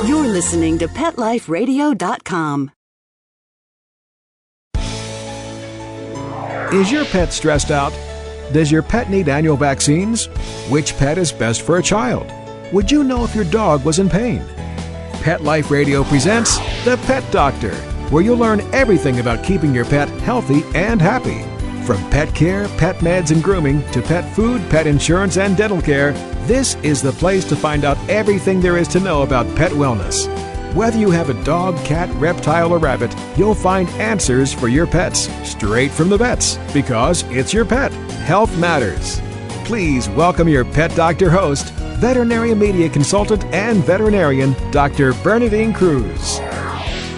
You're listening to PetLifeRadio.com. Is your pet stressed out? Does your pet need annual vaccines? Which pet is best for a child? Would you know if your dog was in pain? Pet Life Radio presents The Pet Doctor, where you'll learn everything about keeping your pet healthy and happy. From pet care, pet meds and grooming, to pet food, pet insurance, and dental care, this is the place to find out everything there is to know about pet wellness. Whether you have a dog, cat, reptile, or rabbit, you'll find answers for your pets straight from the vets, because it's your pet. Health matters. Please welcome your Pet Doctor host, veterinary media consultant and veterinarian, Dr. Bernadine Cruz.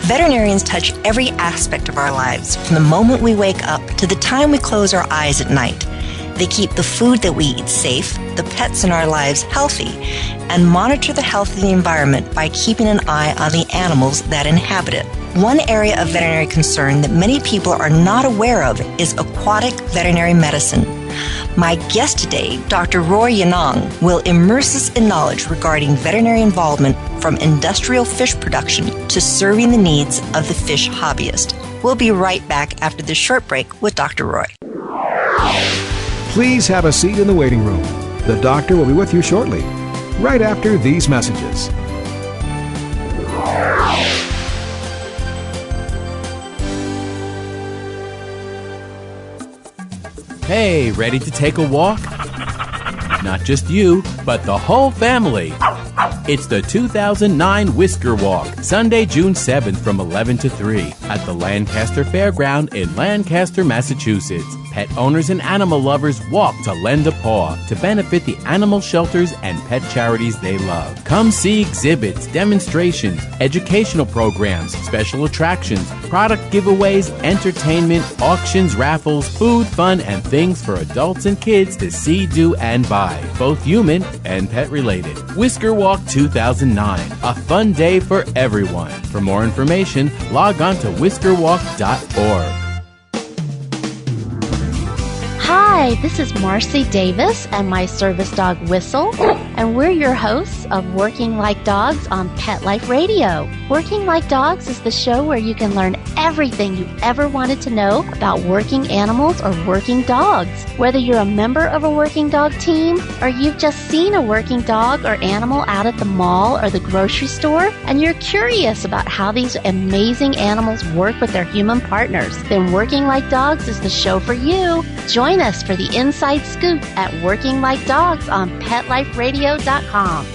Veterinarians touch every aspect of our lives, from the moment we wake up to the time we close our eyes at night. They keep the food that we eat safe, the pets in our lives healthy, and monitor the health of the environment by keeping an eye on the animals that inhabit it. One area of veterinary concern that many people are not aware of is aquatic veterinary medicine. My guest today, Dr. Roy Yanong, will immerse us in knowledge regarding veterinary involvement from industrial fish production to serving the needs of the fish hobbyist. We'll be right back after this short break with Dr. Roy. Please have a seat in the waiting room. The doctor will be with you shortly, right after these messages. Hey, ready to take a walk? Not just you, but the whole family. It's the 2009 Whisker Walk, Sunday, June 7th from 11 to 3 at the Lancaster Fairground in Lancaster, Massachusetts. Pet owners and animal lovers walk to lend a paw to benefit the animal shelters and pet charities they love. Come see exhibits, demonstrations, educational programs, special attractions, product giveaways, entertainment, auctions, raffles, food, fun, and things for adults and kids to see, do, and buy, both human and pet related. Whisker Walk 2009, a fun day for everyone. For more information, log on to whiskerwalk.org. Hi, this is Marcy Davis and my service dog Whistle, and we're your hosts of Working Like Dogs on Pet Life Radio. Working Like Dogs is the show where you can learn everything you ever wanted to know about working animals or working dogs. Whether you're a member of a working dog team or you've just seen a working dog or animal out at the mall or the grocery store and you're curious about how these amazing animals work with their human partners, then Working Like Dogs is the show for you. Join us for the inside scoop at Working Like Dogs on PetLifeRadio.com.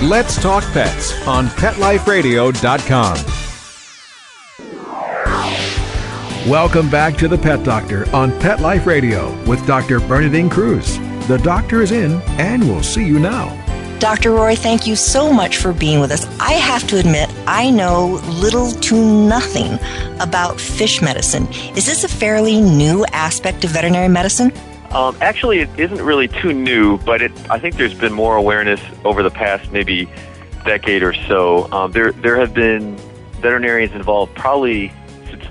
Let's Talk Pets on PetLifeRadio.com. Welcome back to the Pet Doctor on Pet Life Radio with Dr. Bernadine Cruz. The doctor is in, and we'll see you now. Dr. Roy, thank you so much for being with us. I have to admit, I know little to nothing about fish medicine. Is this a fairly new aspect of veterinary medicine? Actually, it isn't really too new, but I think there's been more awareness over the past maybe decade or so. There have been veterinarians involved probably since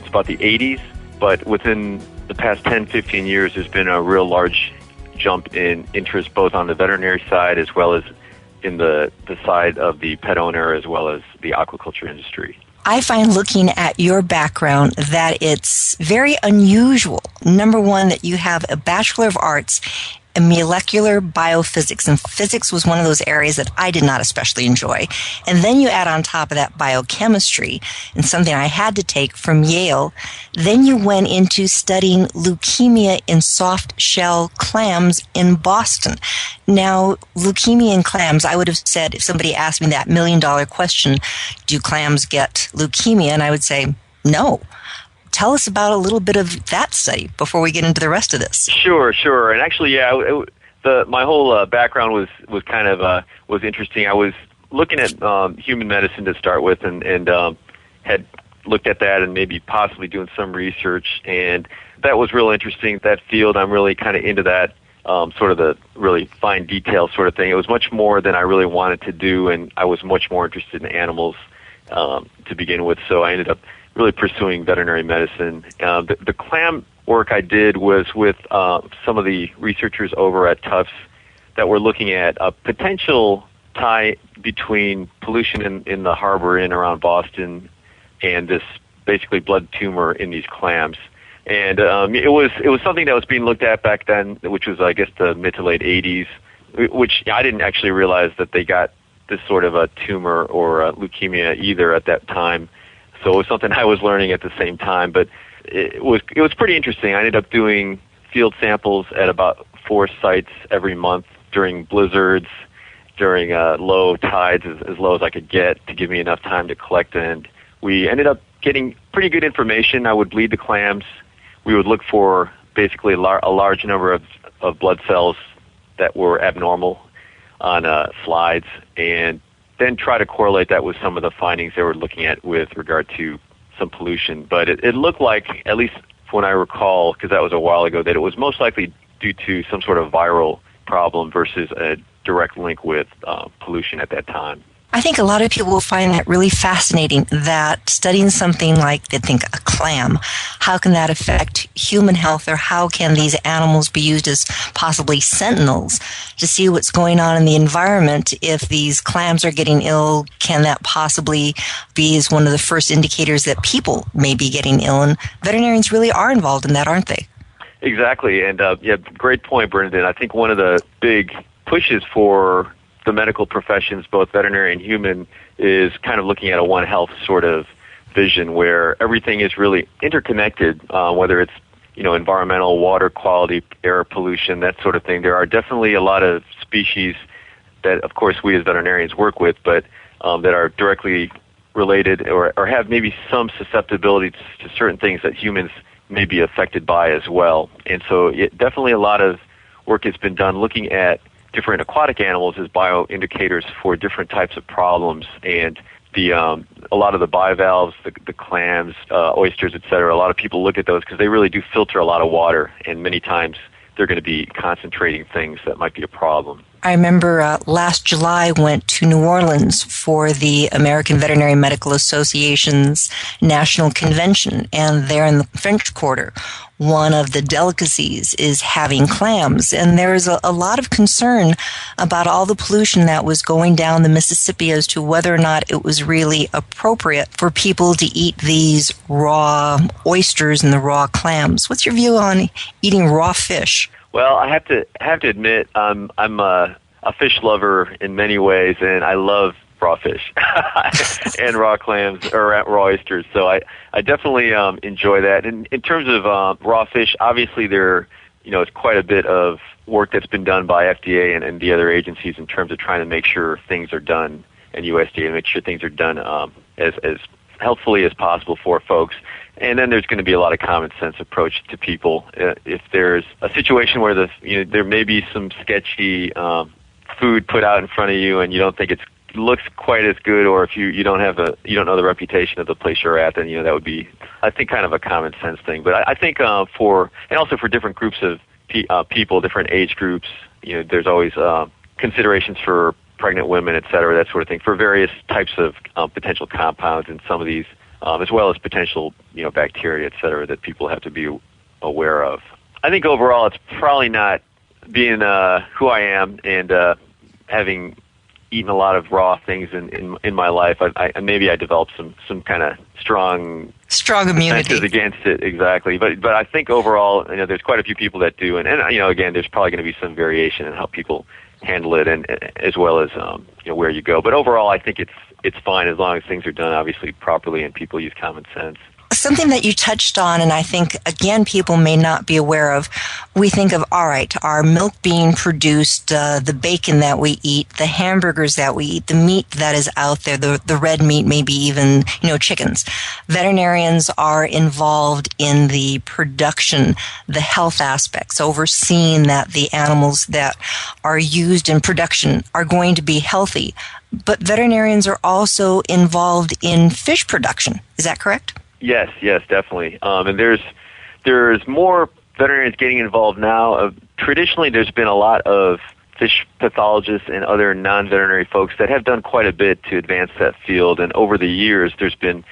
about the 80s, but within the past 10, 15 years, there's been a real large jump in interest both on the veterinary side as well as in the side of the pet owner as well as the aquaculture industry. I find looking at your background that it's very unusual. Number one, that you have a Bachelor of Arts in molecular biophysics, and physics was one of those areas that I did not especially enjoy. And then you add on top of that biochemistry, and something I had to take from Yale. Then you went into studying leukemia in soft shell clams in Boston. Now, leukemia in clams, I would have said, if somebody asked me that $1 million question, do clams get leukemia? And I would say, no. Tell us about a little bit of that study before we get into the rest of this. Sure. And actually, my whole background was kind of was interesting. I was looking at human medicine to start with, and had looked at that and maybe possibly doing some research, and that was real interesting. That field, I'm really kind of into that sort of the really fine detail sort of thing. It was much more than I really wanted to do, and I was much more interested in animals to begin with. So I ended up really pursuing veterinary medicine. The clam work I did was with some of the researchers over at Tufts that were looking at a potential tie between pollution in the harbor in around Boston and this basically blood tumor in these clams. And it was something that was being looked at back then, which was, I guess, the mid to late 80s, which I didn't actually realize that they got this sort of a tumor or a leukemia either at that time. So it was something I was learning at the same time, but it was pretty interesting. I ended up doing field samples at about 4 sites every month during blizzards, during low tides, as low as I could get to give me enough time to collect. And we ended up getting pretty good information. I would bleed the clams. We would look for basically a large number of blood cells that were abnormal on slides, and then try to correlate that with some of the findings they were looking at with regard to some pollution. But it looked like, at least when I recall, because that was a while ago, that it was most likely due to some sort of viral problem versus a direct link with pollution at that time. I think a lot of people will find that really fascinating, that studying something like, they think, a clam, how can that affect human health, or how can these animals be used as possibly sentinels to see what's going on in the environment? If these clams are getting ill, can that possibly be as one of the first indicators that people may be getting ill? And veterinarians really are involved in that, aren't they? Exactly, and great point, Bernadine. I think one of the big pushes for the medical professions, both veterinary and human, is kind of looking at a One Health sort of vision where everything is really interconnected, whether it's, environmental, water quality, air pollution, that sort of thing. There are definitely a lot of species that, of course, we as veterinarians work with, but that are directly related or have maybe some susceptibility to certain things that humans may be affected by as well. And so definitely a lot of work has been done looking at different aquatic animals as bioindicators for different types of problems, and a lot of the bivalves, the clams, oysters, etc. A lot of people look at those because they really do filter a lot of water, and many times they're going to be concentrating things that might be a problem. I remember last July I went to New Orleans for the American Veterinary Medical Association's National Convention, and there in the French Quarter, one of the delicacies is having clams, and there is a lot of concern about all the pollution that was going down the Mississippi as to whether or not it was really appropriate for people to eat these raw oysters and the raw clams. What's your view on eating raw fish? Well, I have to admit, I'm a fish lover in many ways, and I love raw fish and raw clams or raw oysters. So I definitely enjoy that. And in terms of raw fish, obviously there is quite a bit of work that's been done by FDA and the other agencies in terms of trying to make sure things are done, and USDA, to make sure things are done as helpfully as possible for folks. And then there's going to be a lot of common sense approach to people. If there's a situation where there may be some sketchy food put out in front of you, and you don't think it looks quite as good, or if you don't know the reputation of the place you're at, then that would be, I think, kind of a common sense thing. But I think and also for different groups of people, different age groups, there's always considerations for pregnant women, et cetera, that sort of thing, for various types of potential compounds in some of these, as well as potential, bacteria, et cetera, that people have to be aware of. I think overall it's probably not, being who I am and having eaten a lot of raw things in my life, I maybe I developed some kind of strong immunity against it. Exactly. But I think overall, there's quite a few people that do, and again, there's probably going to be some variation in how people handle it, and as well as where you go. But overall, I think it's fine as long as things are done obviously properly and people use common sense. Something that you touched on, and I think, again, people may not be aware of, we think of, all right, our milk being produced, the bacon that we eat, the hamburgers that we eat, the meat that is out there, the red meat, maybe even, chickens. Veterinarians are involved in the production, the health aspects, overseeing that the animals that are used in production are going to be healthy. But veterinarians are also involved in fish production. Is that correct? Yes, definitely. And there's more veterinarians getting involved now. Traditionally, there's been a lot of fish pathologists and other non-veterinary folks that have done quite a bit to advance that field. And over the years, there's been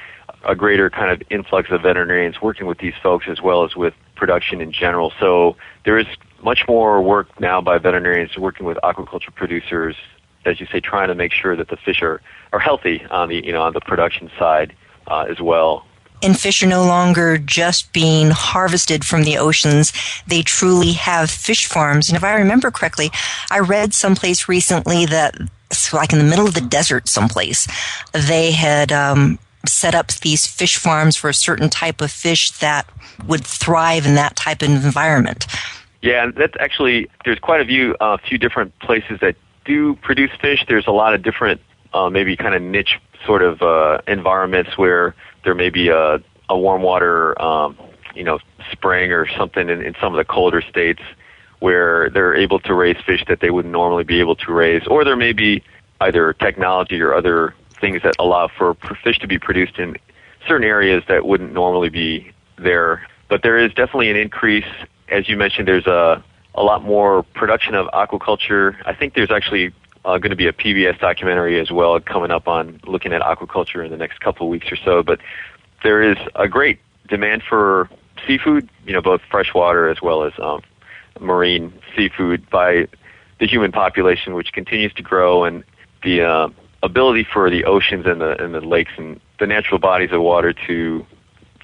a greater kind of influx of veterinarians working with these folks as well as with production in general. So there is much more work now by veterinarians working with aquaculture producers, as you say, trying to make sure that the fish are healthy on the production side as well. And fish are no longer just being harvested from the oceans. They truly have fish farms. And if I remember correctly, I read someplace recently that, like in the middle of the desert someplace, they had set up these fish farms for a certain type of fish that would thrive in that type of environment. Yeah, and that's actually, there's quite a few different places that do produce fish. There's a lot of different maybe kind of niche sort of environments where there may be a warm water spring or something in some of the colder states where they're able to raise fish that they wouldn't normally be able to raise, or there may be either technology or other things that allow for fish to be produced in certain areas that wouldn't normally be there. But there is definitely an increase. As you mentioned, there's a lot more production of aquaculture. I think there's actually going to be a PBS documentary as well coming up on looking at aquaculture in the next couple of weeks or so. But there is a great demand for seafood, both freshwater as well as marine seafood by the human population, which continues to grow, and the ability for the oceans and the lakes and the natural bodies of water to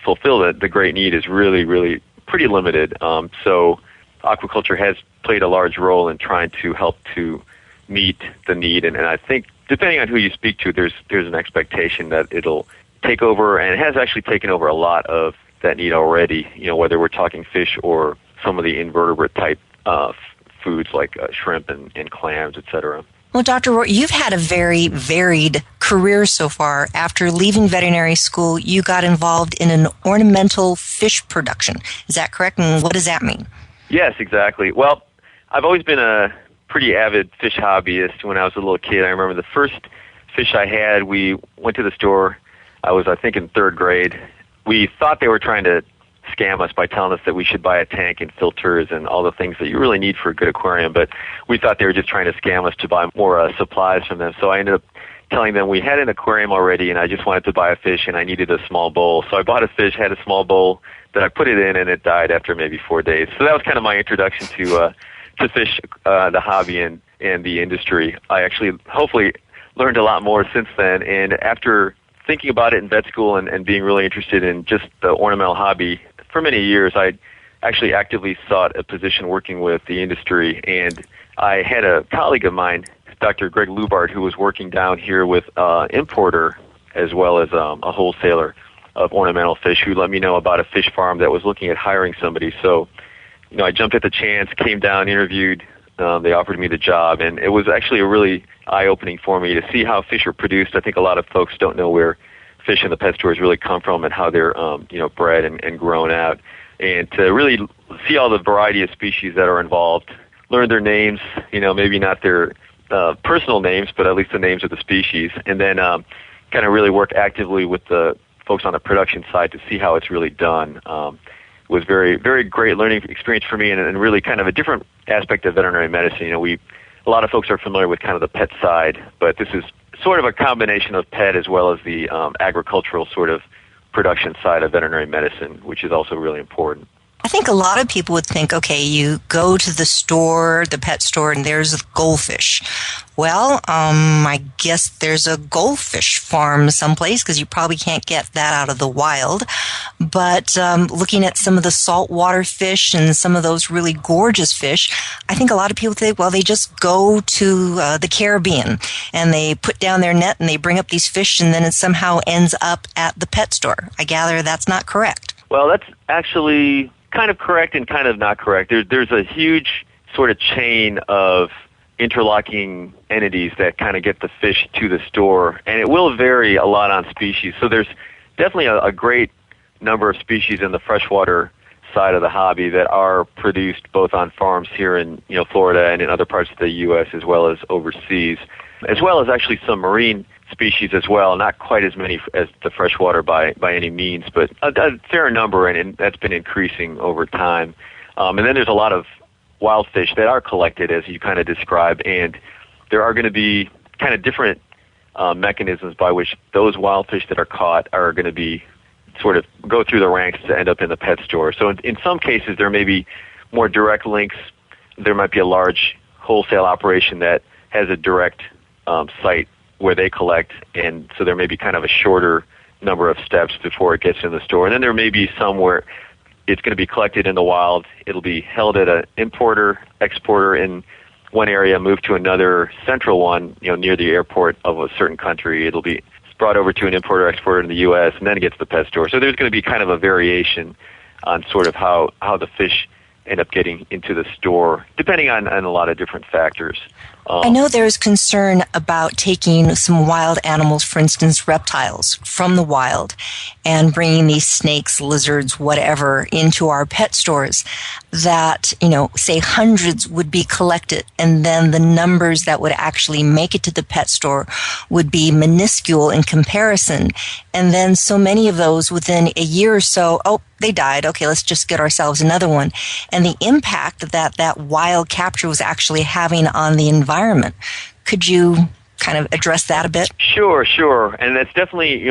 fulfill the great need is really, really pretty limited. So aquaculture has played a large role in trying to help to meet the need, and I think depending on who you speak to, there's an expectation that it'll take over, and it has actually taken over a lot of that need already, whether we're talking fish or some of the invertebrate type foods like shrimp and clams, etc. Well, Dr. Roy, you've had a very varied career so far. After leaving veterinary school, you got involved in an ornamental fish production. Is that correct? And what does that mean? Yes, exactly. Well, I've always been a pretty avid fish hobbyist. When I was a little kid, I remember the first fish I had, we went to the store. I was, I think, in third grade. We thought they were trying to scam us by telling us that we should buy a tank and filters and all the things that you really need for a good aquarium, but we thought they were just trying to scam us to buy more supplies from them. So I ended up telling them we had an aquarium already and I just wanted to buy a fish and I needed a small bowl. So I bought a fish, had a small bowl that I put it in, and it died after maybe 4 days. So that was kind of my introduction to fish, the hobby and the industry. I actually hopefully learned a lot more since then, and after thinking about it in vet school and being really interested in just the ornamental hobby for many years, I actually actively sought a position working with the industry, and I had a colleague of mine, Dr. Greg Lubart, who was working down here with importer as well as a wholesaler of ornamental fish, who let me know about a fish farm that was looking at hiring somebody. So, I jumped at the chance, came down, interviewed. They offered me the job, and it was actually a really eye-opening for me to see how fish are produced. I think a lot of folks don't know where fish in the pet stores really come from and how they're bred and grown out, and to really see all the variety of species that are involved, learn their names, maybe not their personal names, but at least the names of the species, and then kind of really work actively with the folks on the production side to see how it's really done. Was very, very great learning experience for me, and really kind of a different aspect of veterinary medicine. A lot of folks are familiar with kind of the pet side, but this is sort of a combination of pet as well as the agricultural sort of production side of veterinary medicine, which is also really important. I think a lot of people would think, okay, you go to the store, the pet store, and there's a goldfish. Well, I guess there's a goldfish farm someplace because you probably can't get that out of the wild. But looking at some of the saltwater fish and some of those really gorgeous fish, I think a lot of people think, well, they just go to the Caribbean and they put down their net and they bring up these fish and then it somehow ends up at the pet store. I gather that's not correct. Well, that's actually kind of correct and kind of not correct. There's a huge sort of chain of interlocking entities that kind of get the fish to the store, and it will vary a lot on species. So there's definitely a great number of species in the freshwater side of the hobby that are produced both on farms here in Florida and in other parts of the U.S. as well as overseas, as well as actually some marine species as well. Not quite as many as the freshwater by any means, but a fair number, and that's been increasing over time. And then there's a lot of wild fish that are collected, as you kind of described, and there are going to be kind of different mechanisms by which those wild fish that are caught are going to be sort of go through the ranks to end up in the pet store. So in some cases, there may be more direct links. There might be a large wholesale operation that has a direct site where they collect, and so there may be kind of a shorter number of steps before it gets in the store. And then there may be some where it's going to be collected in the wild. It'll be held at an importer, exporter in one area, moved to another central one, near the airport of a certain country. It'll be brought over to an importer, exporter in the U.S., and then it gets to the pet store. So there's going to be kind of a variation on sort of how the fish end up getting into the store, depending on a lot of different factors. I know there's concern about taking some wild animals, for instance, reptiles, from the wild and bringing these snakes, lizards, whatever, into our pet stores that, say hundreds would be collected, and then the numbers that would actually make it to the pet store would be minuscule in comparison. And then so many of those within a year or so, they died. Okay, let's just get ourselves another one. And the impact that wild capture was actually having on the environment. Could you kind of address that a bit? Sure. And that's definitely,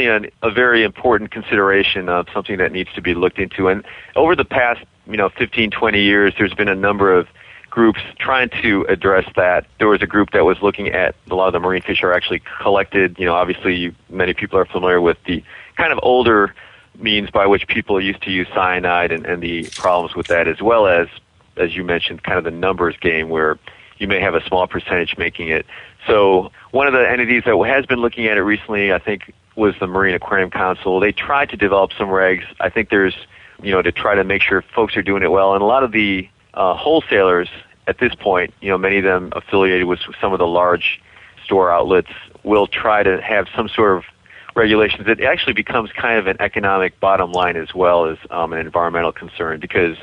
a very important consideration of something that needs to be looked into. And over the past, 15, 20 years, there's been a number of groups trying to address that. There was a group that was looking at a lot of the marine fish are actually collected. Obviously, many people are familiar with the kind of older means by which people used to use cyanide and the problems with that, as well as you mentioned, kind of the numbers game where you may have a small percentage making it. So one of the entities that has been looking at it recently, I think, was the Marine Aquarium Council. They tried to develop some regs. I think there's, to try to make sure folks are doing it well. And a lot of the wholesalers at this point, many of them affiliated with some of the large store outlets, will try to have some sort of regulations. It actually becomes kind of an economic bottom line as well as an environmental concern, because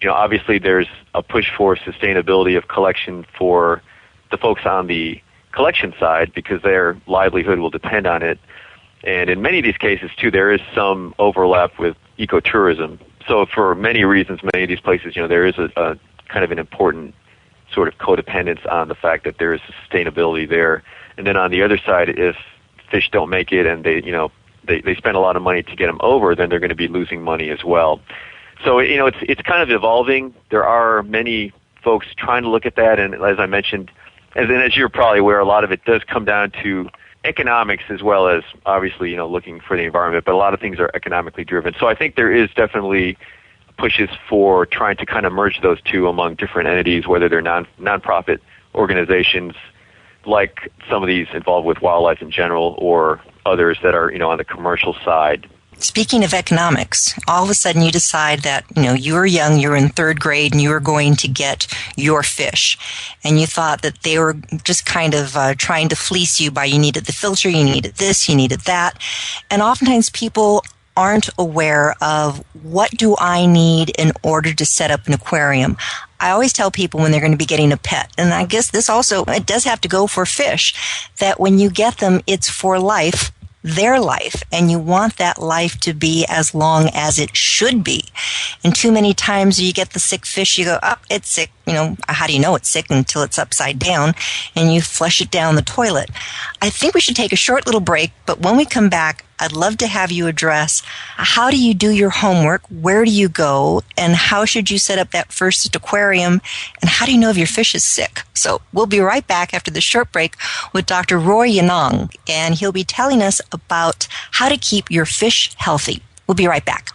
obviously there's a push for sustainability of collection for the folks on the collection side, because their livelihood will depend on it. And in many of these cases, too, there is some overlap with ecotourism. So for many reasons, many of these places, there is a kind of an important sort of codependence on the fact that there is sustainability there. And then on the other side, if fish don't make it and they spend a lot of money to get them over, then they're going to be losing money as well. So, it's kind of evolving. There are many folks trying to look at that, and as I mentioned, as you're probably aware, a lot of it does come down to economics as well as, obviously, looking for the environment, but a lot of things are economically driven. So I think there is definitely pushes for trying to kind of merge those two among different entities, whether they're non-profit organizations like some of these involved with wildlife in general, or others that are, on the commercial side. Speaking of economics, all of a sudden you decide that, you were young, you were in third grade, and you were going to get your fish. And you thought that they were just kind of trying to fleece you by you needed the filter, you needed this, you needed that. And oftentimes people aren't aware of what do I need in order to set up an aquarium. I always tell people when they're going to be getting a pet, and I guess this also, it does have to go for fish, that when you get them, it's for life, their life, and you want that life to be as long as it should be. And too many times you get the sick fish, you go, it's sick. How do you know it's sick until it's upside down, and you flush it down the toilet? I think we should take a short little break, but when we come back, I'd love to have you address how do you do your homework, where do you go, and how should you set up that first aquarium, and how do you know if your fish is sick? So we'll be right back after the short break with Dr. Roy Yanong, and he'll be telling us about how to keep your fish healthy. We'll be right back.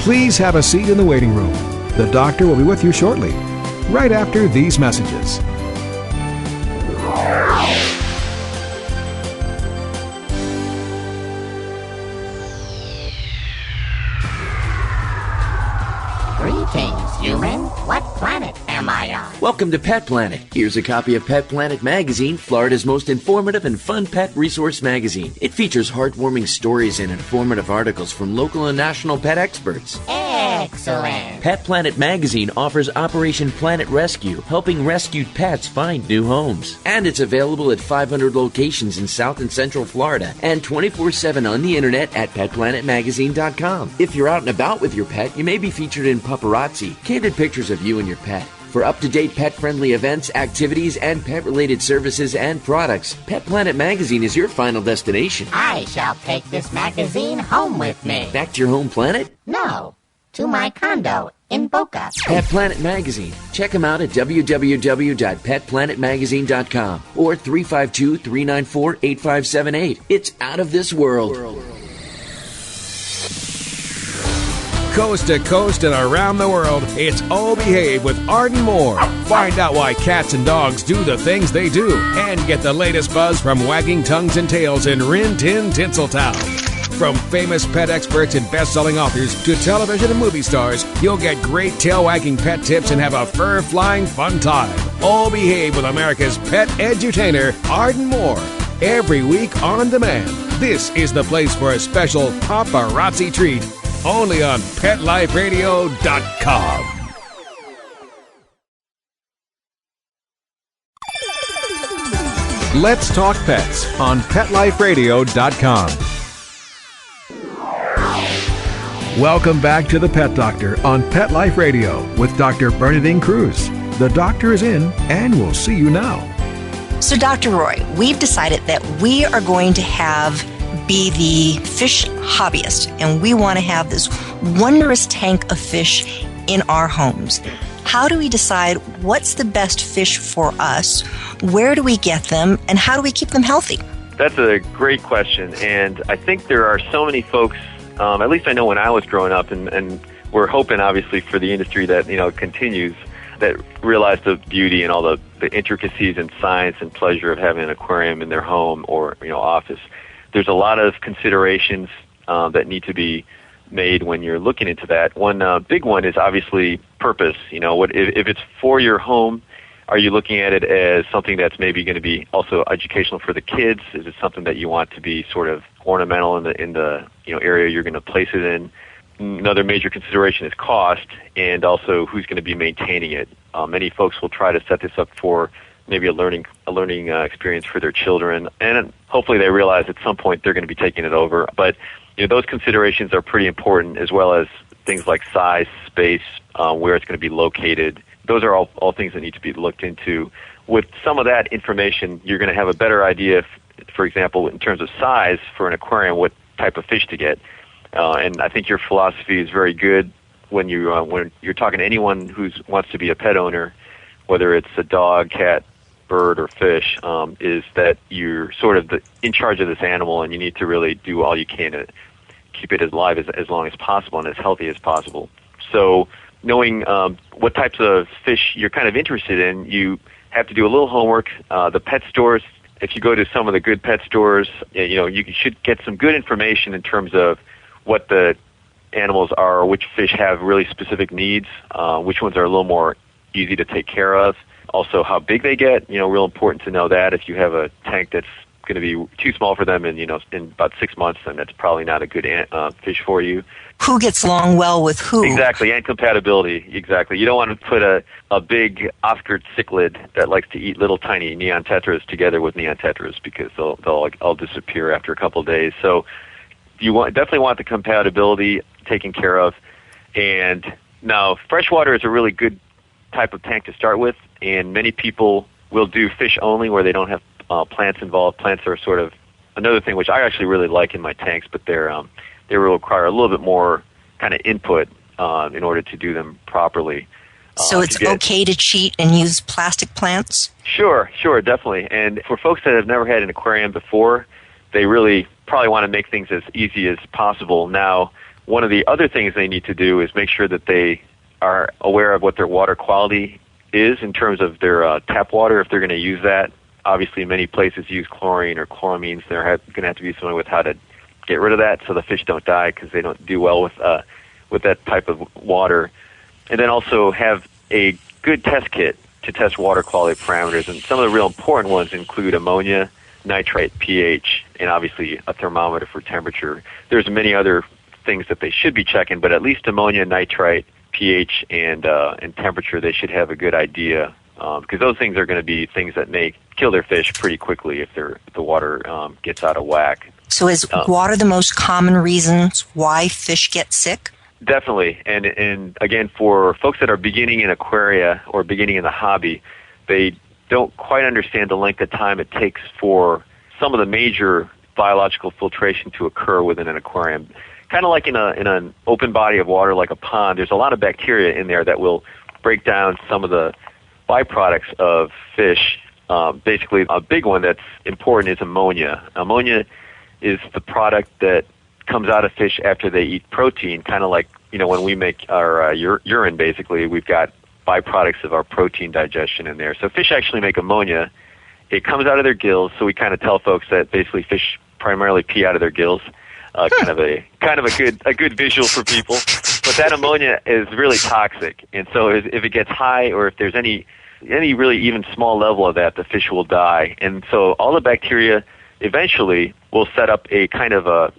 Please have a seat in the waiting room. The doctor will be with you shortly, right after these messages. Greetings, human. What planet am I on? Welcome to Pet Planet. Here's a copy of Pet Planet Magazine, Florida's most informative and fun pet resource magazine. It features heartwarming stories and informative articles from local and national pet experts. Excellent. Pet Planet Magazine offers Operation Planet Rescue, helping rescued pets find new homes. And it's available at 500 locations in South and Central Florida and 24/7 on the internet at petplanetmagazine.com. If you're out and about with your pet, you may be featured in paparazzi, candid pictures of you and your pet, For up-to-date pet-friendly events, activities, and pet-related services and products, Pet Planet Magazine is your final destination. I shall take this magazine home with me. Back to your home planet? No, to my condo in Boca. Pet Planet Magazine. Check them out at www.petplanetmagazine.com or 352-394-8578. It's out of this world. Coast to coast and around the world, it's Oh Behave with Arden Moore. Find out why cats and dogs do the things they do and get the latest buzz from wagging tongues and tails in Rin Tin Tinseltown. From famous pet experts and best-selling authors to television and movie stars, you'll get great tail-wagging pet tips and have a fur-flying fun time. Oh Behave with America's pet edutainer, Arden Moore. Every week on demand. This is the place for a special paparazzi treat. Only on PetLifeRadio.com. Let's Talk Pets on PetLifeRadio.com. Welcome back to the Pet Doctor on Pet Life Radio with Dr. Bernadine Cruz. The doctor is in, and we'll see you now. So, Dr. Roy, we've decided that we are going to be the fish hobbyist, and we want to have this wondrous tank of fish in our homes. How do we decide what's the best fish for us? Where do we get them, and how do we keep them healthy? That's a great question, and I think there are so many folks, at least I know when I was growing up, and we're hoping obviously for the industry that continues, that realize the beauty and all the intricacies and science and pleasure of having an aquarium in their home or office. There's a lot of considerations that need to be made when you're looking into that. One big one is obviously purpose. If it's for your home, are you looking at it as something that's maybe going to be also educational for the kids? Is it something that you want to be sort of ornamental in the area you're going to place it in? Another major consideration is cost, and also who's going to be maintaining it. Many folks will try to set this up for maybe a learning experience for their children, and hopefully they realize at some point they're going to be taking it over. But those considerations are pretty important, as well as things like size, space, where it's going to be located. Those are all things that need to be looked into. With some of that information, you're going to have a better idea, for example, in terms of size for an aquarium, what type of fish to get. And I think your philosophy is very good when you're talking to anyone who wants to be a pet owner, whether it's a dog, cat, bird, or fish, is that you're sort of in charge of this animal, and you need to really do all you can to keep it alive as long as possible and as healthy as possible. So knowing what types of fish you're kind of interested in, you have to do a little homework. The pet stores, if you go to some of the good pet stores, you should get some good information in terms of what the animals are, or which fish have really specific needs, which ones are a little more easy to take care of. Also, how big they get, real important to know that. If you have a tank that's going to be too small for them in about 6 months, then that's probably not a good fish for you. Who gets along well with who? Exactly, and compatibility, exactly. You don't want to put a big Oscar cichlid that likes to eat little tiny neon tetras together with neon tetras, because they'll all disappear after a couple of days. So you definitely want the compatibility taken care of. And now, freshwater is a really good type of tank to start with, and many people will do fish only where they don't have plants involved. Plants are sort of another thing which I actually really like in my tanks, but they will require a little bit more kind of input in order to do them properly. So it's okay to cheat and use plastic plants? Sure, definitely. And for folks that have never had an aquarium before, they really probably want to make things as easy as possible. Now, one of the other things they need to do is make sure that they are aware of what their water quality is in terms of their tap water, if they're going to use that. Obviously, many places use chlorine or chloramines. They're going to have to be familiar with how to get rid of that so the fish don't die, because they don't do well with that type of water. And then also have a good test kit to test water quality parameters. And some of the real important ones include ammonia, nitrite, pH, and obviously a thermometer for temperature. There's many other things that they should be checking, but at least ammonia, nitrite, pH, and temperature, they should have a good idea, because those things are going to be things that may kill their fish pretty quickly if the water gets out of whack. So is water the most common reasons why fish get sick? Definitely. And again, for folks that are beginning in aquaria or beginning in the hobby, they don't quite understand the length of time it takes for some of the major biological filtration to occur within an aquarium. Kind of like in an open body of water like a pond, there's a lot of bacteria in there that will break down some of the byproducts of fish. Basically, a big one that's important is ammonia. Ammonia is the product that comes out of fish after they eat protein, kind of like, when we make our urine, basically, we've got byproducts of our protein digestion in there. So fish actually make ammonia. It comes out of their gills, so we kind of tell folks that basically fish primarily pee out of their gills. Kind of a good visual for people. But that ammonia is really toxic, and so if it gets high, or if there's any really even small level of that, the fish will die. And so all the bacteria eventually will set up a kind of a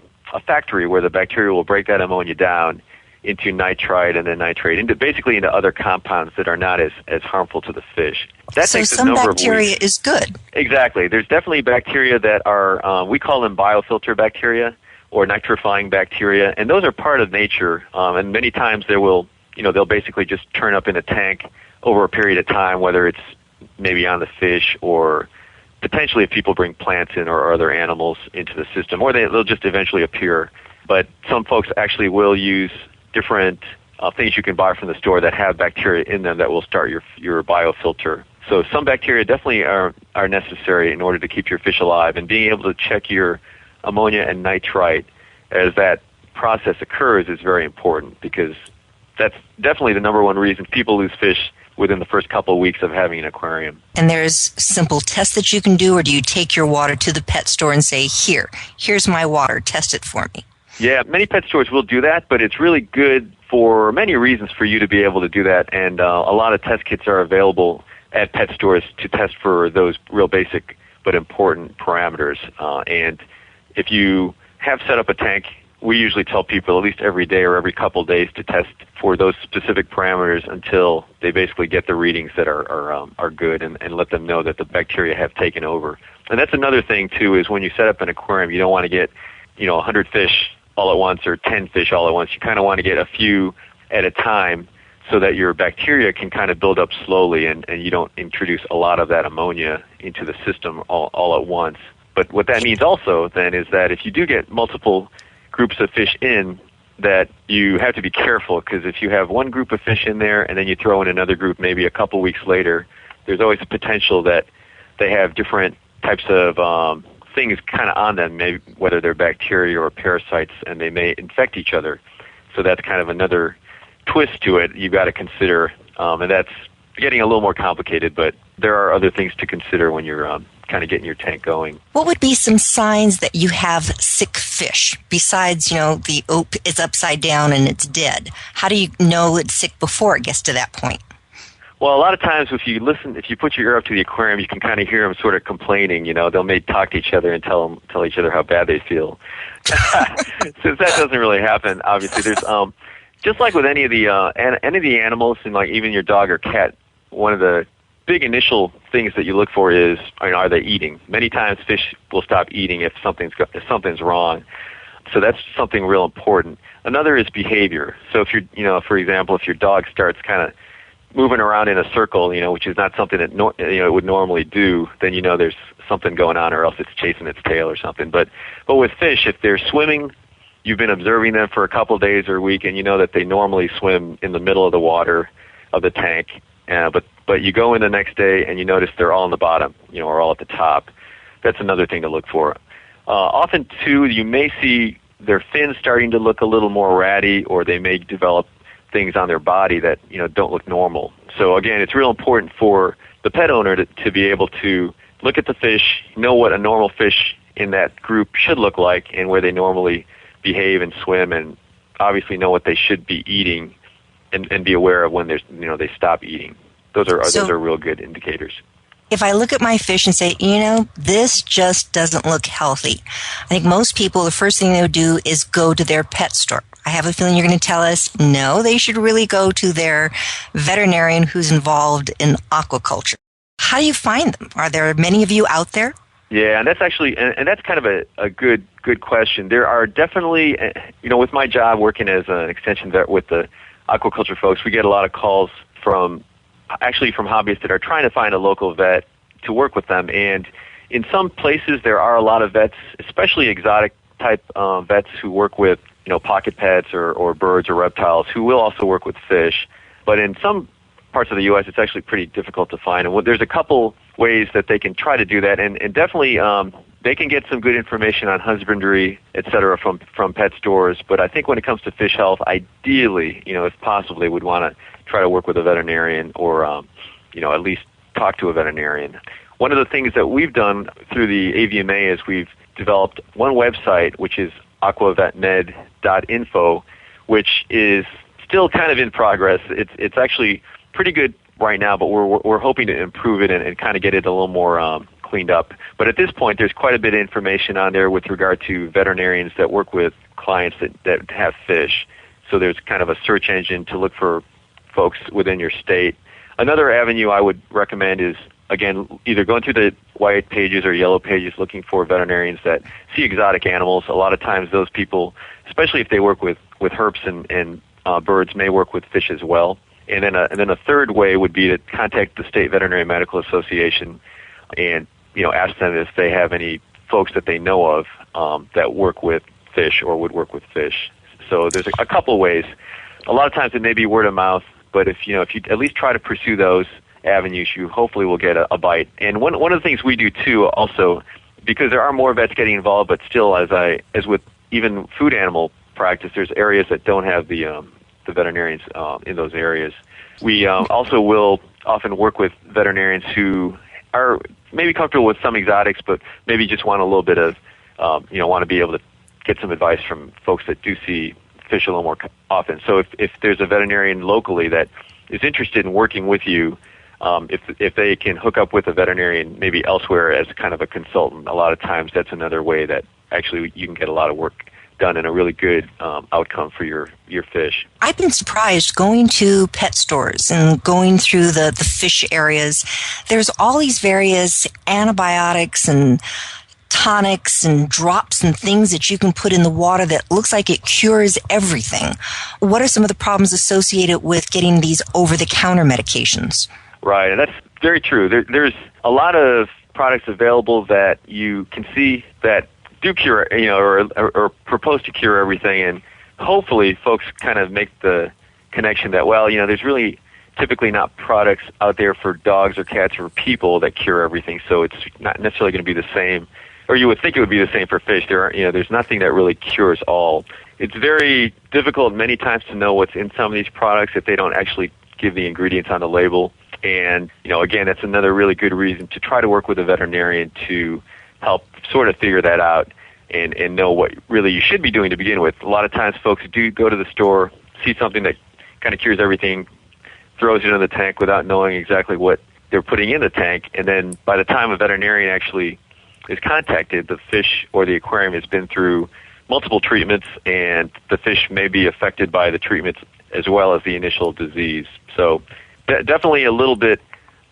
factory where the bacteria will break that ammonia down into nitrite and then nitrate, into other compounds that are not as harmful to the fish. That so takes some a number bacteria of weeks. is good. Exactly. There's definitely bacteria that are, we call them biofilter bacteria or nitrifying bacteria, and those are part of nature. And many times they'll basically just turn up in a tank over a period of time, whether it's maybe on the fish or potentially if people bring plants in or other animals into the system, or they'll just eventually appear. But some folks actually will use different things you can buy from the store that have bacteria in them that will start your biofilter. So some bacteria definitely are necessary in order to keep your fish alive, and being able to check your ammonia and nitrite as that process occurs is very important, because that's definitely the number one reason people lose fish within the first couple of weeks of having an aquarium. And there's simple tests that you can do, or do you take your water to the pet store and say, here's my water, test it for me? Yeah, many pet stores will do that, but it's really good for many reasons for you to be able to do that, and a lot of test kits are available at pet stores to test for those real basic but important parameters. And if you have set up a tank, we usually tell people at least every day or every couple of days to test for those specific parameters until they basically get the readings that are good, and let them know that the bacteria have taken over. And that's another thing, too, is when you set up an aquarium, you don't want to get 100 fish all at once or 10 fish all at once. You kind of want to get a few at a time so that your bacteria can kind of build up slowly, and you don't introduce a lot of that ammonia into the system all at once. But what that means also then is that if you do get multiple groups of fish in, that you have to be careful, because if you have one group of fish in there and then you throw in another group maybe a couple weeks later, there's always a potential that they have different types of things kind of on them, maybe whether they're bacteria or parasites, and they may infect each other. So that's kind of another twist to it you've got to consider, and that's getting a little more complicated, but there are other things to consider when you're kind of getting your tank going. What would be some signs that you have sick fish besides, the OP is upside down and it's dead? How do you know it's sick before it gets to that point? Well, a lot of times if you put your ear up to the aquarium, you can kind of hear them sort of complaining. They'll may talk to each other and tell each other how bad they feel. Since that doesn't really happen, obviously, there's just like with any of the animals, and like even your dog or cat, one of the big initial things that you look for is, are they eating? Many times fish will stop eating if something's wrong. So that's something real important. Another is behavior. So if you're, for example, if your dog starts kind of moving around in a circle, which is not something that it would normally do, then there's something going on, or else it's chasing its tail or something. But with fish, if they're swimming, you've been observing them for a couple of days or a week, and you know that they normally swim in the middle of the water of the tank. But you go in the next day and you notice they're all on the bottom, or all at the top. That's another thing to look for. Often, too, you may see their fins starting to look a little more ratty, or they may develop things on their body that don't look normal. So again, it's real important for the pet owner to be able to look at the fish, know what a normal fish in that group should look like, and where they normally behave and swim, and obviously know what they should be eating, and be aware of when they stop eating. Those are real good indicators. If I look at my fish and say, this just doesn't look healthy, I think most people, the first thing they'll do is go to their pet store. I have a feeling you're going to tell us, no, they should really go to their veterinarian who's involved in aquaculture. How do you find them? Are there many of you out there? Yeah, and that's actually, and that's kind of a good question. There are definitely, with my job working as an extension vet with the aquaculture folks, we get a lot of calls from hobbyists that are trying to find a local vet to work with them. And in some places, there are a lot of vets, especially exotic type vets who work with, pocket pets or birds or reptiles, who will also work with fish. But in some parts of the U.S., it's actually pretty difficult to find. And there's a couple ways that they can try to do that, and definitely they can get some good information on husbandry, et cetera, from pet stores. But I think when it comes to fish health, ideally, if possible, they would want to try to work with a veterinarian or, at least talk to a veterinarian. One of the things that we've done through the AVMA is we've developed one website, which is aquavetmed.info, which is still kind of in progress. It's actually pretty good right now, but we're hoping to improve it and kind of get it a little more cleaned up. But at this point, there's quite a bit of information on there with regard to veterinarians that work with clients that have fish. So there's kind of a search engine to look for folks within your state. Another avenue I would recommend is, again, either going through the white pages or yellow pages looking for veterinarians that see exotic animals. A lot of times those people, especially if they work with herps and birds, may work with fish as well. And then a third way would be to contact the State Veterinary Medical Association and, ask them if they have any folks that they know of that work with fish or would work with fish. So there's a couple ways. A lot of times it may be word of mouth, but if you at least try to pursue those avenues, you hopefully will get a bite. And one of the things we do too, also, because there are more vets getting involved, but still, as with even food animal practice, there's areas that don't have the veterinarians in those areas. We also will often work with veterinarians who are maybe comfortable with some exotics, but maybe just want a little bit of, want to be able to get some advice from folks that do see fish a little more often. So if there's a veterinarian locally that is interested in working with you, if they can hook up with a veterinarian maybe elsewhere as kind of a consultant, a lot of times that's another way that actually you can get a lot of work done and a really good outcome for your fish. I've been surprised going to pet stores and going through the fish areas. There's all these various antibiotics and tonics and drops and things that you can put in the water that looks like it cures everything. What are some of the problems associated with getting these over-the-counter medications? Right, and that's very true. There's a lot of products available that you can see that do cure, or propose to cure everything, and hopefully folks kind of make the connection that, there's really typically not products out there for dogs or cats or people that cure everything, so it's not necessarily going to be the same, or you would think it would be the same for fish. There's nothing that really cures all. It's very difficult many times to know what's in some of these products if they don't actually give the ingredients on the label. And, again, that's another really good reason to try to work with a veterinarian to help sort of figure that out and know what really you should be doing to begin with. A lot of times folks do go to the store, see something that kind of cures everything, throws it in the tank without knowing exactly what they're putting in the tank, and then by the time a veterinarian actually is contacted, the fish or the aquarium has been through multiple treatments, and the fish may be affected by the treatments as well as the initial disease. So definitely a little bit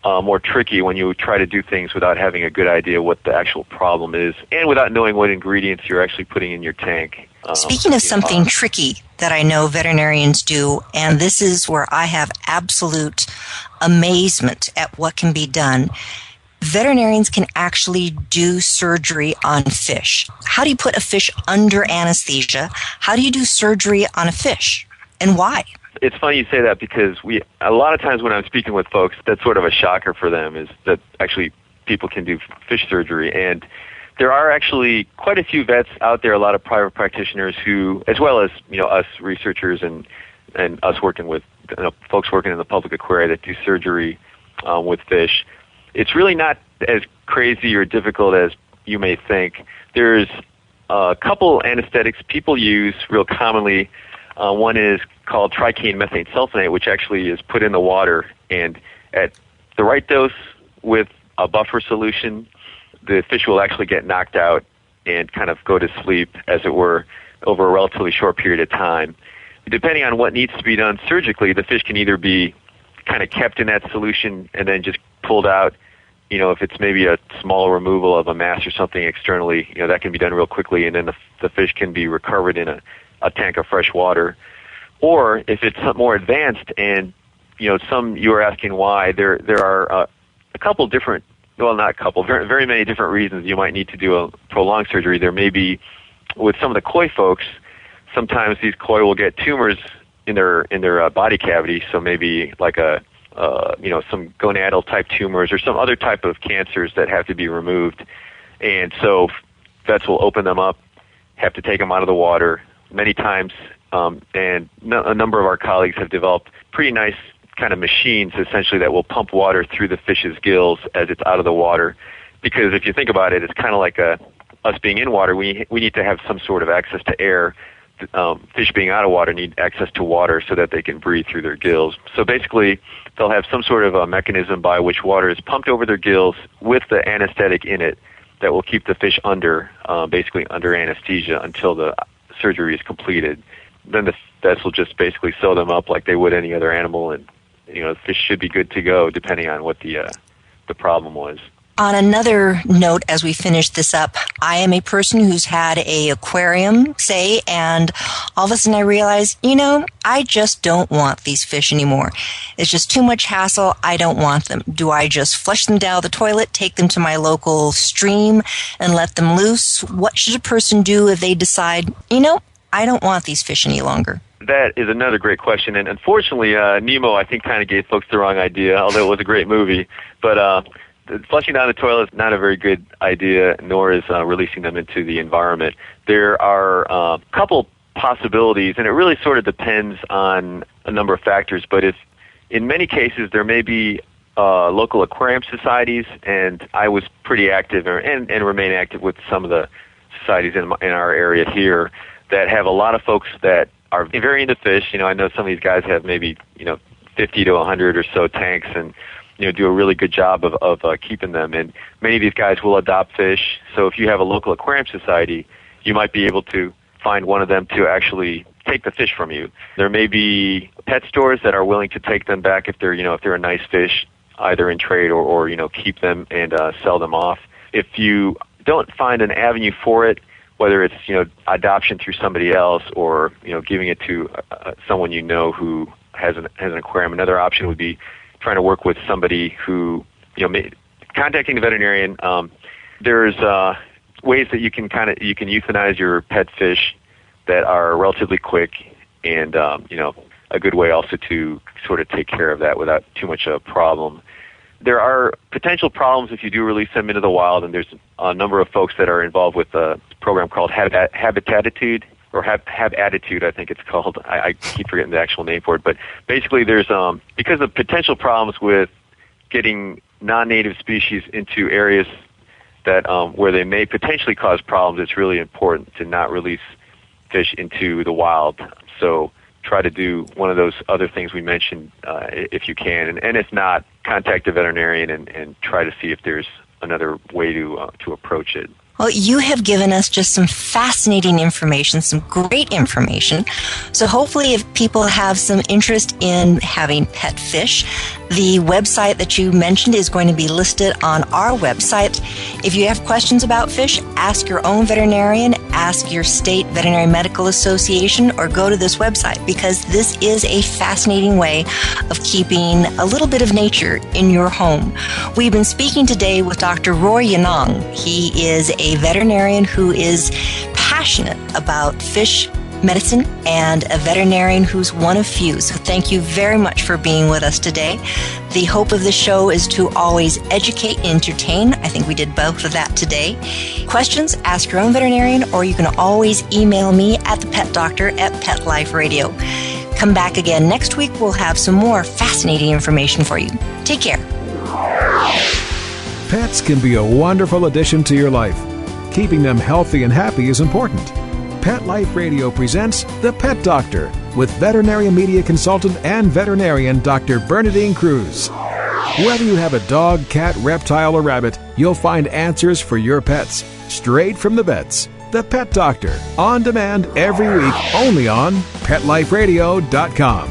more tricky when you try to do things without having a good idea what the actual problem is and without knowing what ingredients you're actually putting in your tank. Speaking of something tricky that I know veterinarians do, and this is where I have absolute amazement at what can be done, veterinarians can actually do surgery on fish. How do you put a fish under anesthesia? How do you do surgery on a fish? And why? It's funny you say that because a lot of times when I'm speaking with folks, that's sort of a shocker for them, is that actually people can do fish surgery. And there are actually quite a few vets out there, a lot of private practitioners who, as well as us researchers and us working with folks working in the public aquaria that do surgery with fish. It's really not as crazy or difficult as you may think. There's a couple anesthetics people use real commonly. One is called tricaine methane sulfonate, which actually is put in the water, and at the right dose with a buffer solution, the fish will actually get knocked out and kind of go to sleep, as it were, over a relatively short period of time. Depending on what needs to be done surgically, the fish can either be kind of kept in that solution and then just pulled out if it's maybe a small removal of a mass or something externally, that can be done real quickly, and then the fish can be recovered in a tank of fresh water. Or if it's more advanced, and you were asking why, there are a couple different, well, not a couple, very, very many different reasons you might need to do a prolonged surgery. There may be, with some of the koi folks, sometimes these koi will get tumors in their body cavity, so maybe like some gonadal type tumors or some other type of cancers that have to be removed. And so vets will open them up, have to take them out of the water many times, and a number of our colleagues have developed pretty nice kind of machines, essentially, that will pump water through the fish's gills as it's out of the water. Because if you think about it, it's kind of like us being in water. We need to have some sort of access to air. Fish being out of water need access to water so that they can breathe through their gills. So basically, they'll have some sort of a mechanism by which water is pumped over their gills with the anesthetic in it that will keep the fish basically under anesthesia until the surgery is completed. Then the vets will just basically sew them up like they would any other animal, and the fish should be good to go depending on what the problem was. On another note, as we finish this up, I am a person who's had a aquarium, say, and all of a sudden I realize, I just don't want these fish anymore. It's just too much hassle. I don't want them. Do I just flush them down the toilet, take them to my local stream, and let them loose? What should a person do if they decide, I don't want these fish any longer? That is another great question, and unfortunately, Nemo, I think, kind of gave folks the wrong idea, although it was a great movie. But flushing down the toilet is not a very good idea, nor is releasing them into the environment. There are a couple possibilities, and it really sort of depends on a number of factors. But in many cases, there may be local aquarium societies, and I was pretty active and remain active with some of the societies in our area here that have a lot of folks that are very into fish. I know some of these guys have maybe 50 to 100 or so tanks, and do a really good job of keeping them. And many of these guys will adopt fish. So if you have a local aquarium society, you might be able to find one of them to actually take the fish from you. There may be pet stores that are willing to take them back if they're a nice fish, either in trade or keep them and sell them off. If you don't find an avenue for it, whether it's adoption through somebody else or giving it to someone who has an aquarium, another option would be trying to work with somebody who contacting the veterinarian. There's ways that you can euthanize your pet fish that are relatively quick, and a good way also to sort of take care of that without too much of a problem. There are potential problems if you do release them into the wild, and there's a number of folks that are involved with a program called Habitatitude, or Have-Attitude, I think it's called. I keep forgetting the actual name for it. But basically there's, because of potential problems with getting non-native species into areas that where they may potentially cause problems, it's really important to not release fish into the wild. So try to do one of those other things we mentioned if you can. And if not, contact a veterinarian and try to see if there's another way to approach it. Well, you have given us just some fascinating information, some great information. So hopefully if people have some interest in having pet fish, the website that you mentioned is going to be listed on our website. If you have questions about fish, ask your own veterinarian, ask your state veterinary medical association, or go to this website, because this is a fascinating way of keeping a little bit of nature in your home. We've been speaking today with Dr. Roy Yanong. He is a veterinarian who is passionate about fish medicine and a veterinarian who's one of few. So thank you very much for being with us today. The hope of the show is to always educate and entertain. I think we did both of that today. Questions, ask your own veterinarian, or you can always email me at thepetdoctor@Pet Life Radio. Come back again next week. We'll have some more fascinating information for you. Take care. Pets can be a wonderful addition to your life. Keeping them healthy and happy is important. Pet Life Radio presents The Pet Doctor with veterinary media consultant and veterinarian Dr. Bernadine Cruz. Whether you have a dog, cat, reptile, or rabbit, you'll find answers for your pets straight from the vets. The Pet Doctor, on demand every week, only on PetLifeRadio.com.